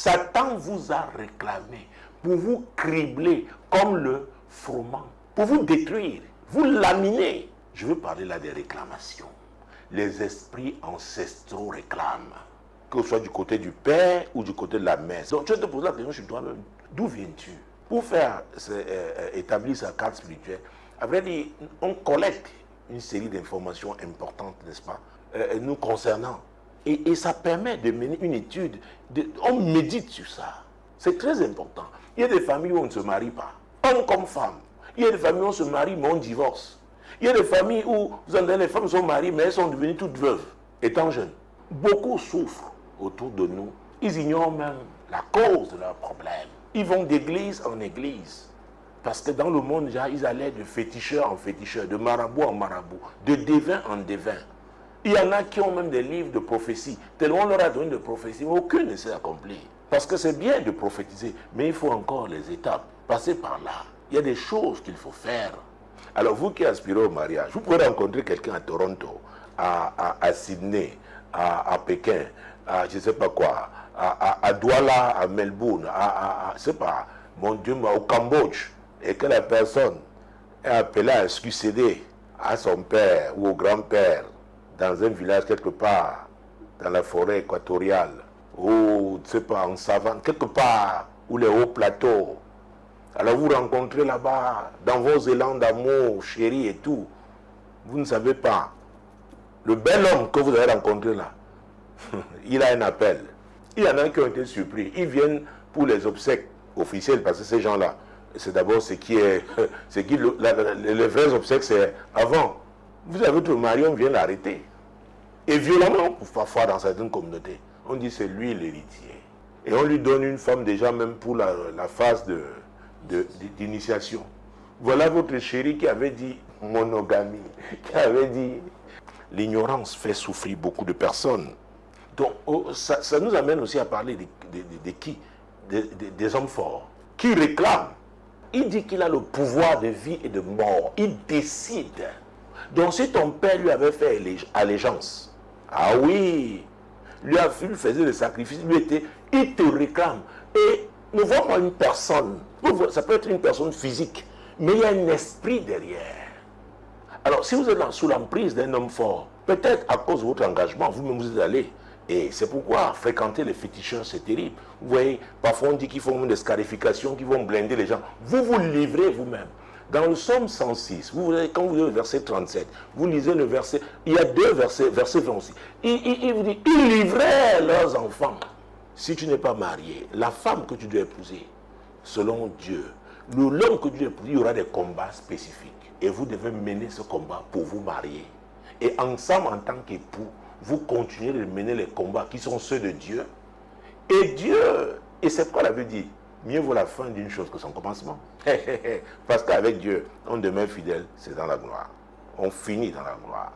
Satan vous a réclamé pour vous cribler comme le froment, pour vous détruire, vous laminer. Je veux parler là des réclamations. Les esprits ancestraux réclament, que ce soit du côté du père ou du côté de la mère. Donc, je te pose la question sur toi-même. D'où viens-tu? Pour faire établir sa carte spirituelle, à vrai dire, on collecte une série d'informations importantes, n'est-ce pas, nous concernant. Et ça permet de mener une étude. On médite sur ça. C'est très important. Il y a des familles où on ne se marie pas, homme comme femme. Il y a des familles où on se marie, mais on divorce. Il y a des familles où, vous entendez, les femmes sont mariées, mais elles sont devenues toutes veuves, étant jeunes. Beaucoup souffrent autour de nous. Ils ignorent même la cause de leurs problèmes. Ils vont d'église en église. Parce que dans le monde, déjà, ils allaient de féticheur en féticheur, de marabout en marabout, de devin en devin. Il y en a qui ont même des livres de prophétie. Tellement on leur a donné de prophétie, mais aucune ne s'est accomplie. Parce que c'est bien de prophétiser, mais il faut encore les étapes. Passer par là. Il y a des choses qu'il faut faire. Alors vous qui aspirez au mariage, vous pouvez rencontrer quelqu'un à Toronto, à Sydney, à Pékin, à je ne sais pas quoi, à Douala, à Melbourne, je sais pas, mon Dieu, au Cambodge, et que la personne est appelée à succéder à son père ou au grand-père dans un village quelque part, dans la forêt équatoriale, ou je ne sais pas, en savane, quelque part, où les hauts plateaux. Alors vous rencontrez là-bas, dans vos élans d'amour, chéri et tout, vous ne savez pas. Le bel homme que vous avez rencontré là, il a un appel. Il y en a qui ont été surpris. Ils viennent pour les obsèques officielles, parce que ces gens-là, c'est d'abord ce qui est... les vrais obsèques, c'est avant. Vous avez votre mari, on vient l'arrêter. Et violemment, parfois dans certaines communautés, on dit c'est lui l'héritier. Et on lui donne une femme déjà même pour la phase d'initiation. Voilà votre chéri qui avait dit monogamie, qui avait dit l'ignorance fait souffrir beaucoup de personnes. Donc ça nous amène aussi à parler de qui? Des hommes forts qui réclament. Il dit qu'il a le pouvoir de vie et de mort. Il décide. Donc si ton père lui avait fait allégeance, ah oui, lui faisait des sacrifices, il te réclame. Et nous voyons une personne, ça peut être une personne physique, mais il y a un esprit derrière. Alors si vous êtes sous l'emprise d'un homme fort, peut-être à cause de votre engagement, vous-même vous êtes allé. Et c'est pourquoi fréquenter les féticheurs, c'est terrible. Vous voyez, parfois on dit qu'ils font des scarifications, qu'ils vont blinder les gens. Vous vous livrez vous-même. Dans le psaume 106, quand vous lisez le verset 37, vous lisez le verset, il y a deux versets, verset 26. Il vous dit, ils livraient leurs enfants. Si tu n'es pas marié, la femme que tu dois épouser, selon Dieu, l'homme que tu dois épouser, il y aura des combats spécifiques. Et vous devez mener ce combat pour vous marier. Et ensemble, en tant qu'époux, vous continuez de mener les combats qui sont ceux de Dieu. Et Dieu, et c'est pourquoi il avait dit, mieux vaut la fin d'une chose que son commencement. Parce qu'avec Dieu, on demeure fidèle, c'est dans la gloire. On finit dans la gloire.